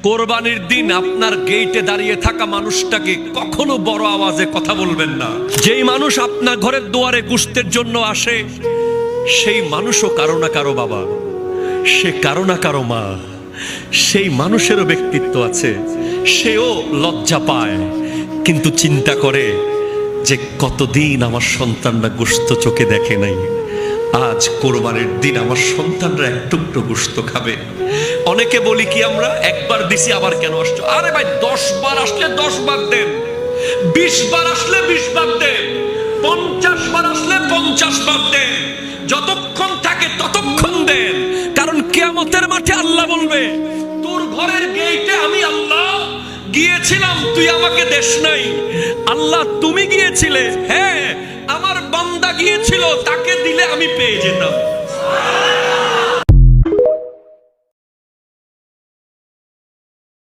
কোরবানির দিন আপনার গেটে দাঁড়িয়ে থাকা মানুষটাকে কখনো বড় আওয়াজে কথা বলবেন না। যেই মানুষ আপনার ঘরের দুয়ারে গোশতের জন্য আসে, সেই মানুষও কারো না কারো বাবা, সে কারো না কারো মা। সেই মানুষেরও ব্যক্তিত্ব আছে, সেও লজ্জা পায়, কিন্তু চিন্তা করে যে কতদিন আমার সন্তানরা গোশত চোখে দেখে নাই, আজ কোরবানির দিন আমার সন্তানরা এক টুকরো গোশত খাবে। অনেকে বলি কি আমরা একবার দিছি আবার কেন আসছো? আরে ভাই 10 বার আসলে 10 বার দেন, 20 বার আসলে 20 বার দেন, 50 বার আসলে 50 বার দেন, যতক্ষণ থাকে ততক্ষণ দেন। কারণ কিয়ামতের মাঠে আল্লাহ বলবে, তোর ঘরের গেটে আমি আল্লাহ গিয়েছিলাম, তুই আমাকে দেশ নাই। আল্লাহ তুমি গিয়েছিলে? হ্যাঁ, আমার বান্দা গিয়েছিল, তাকে দিলে আমি পেয়ে যেতাম।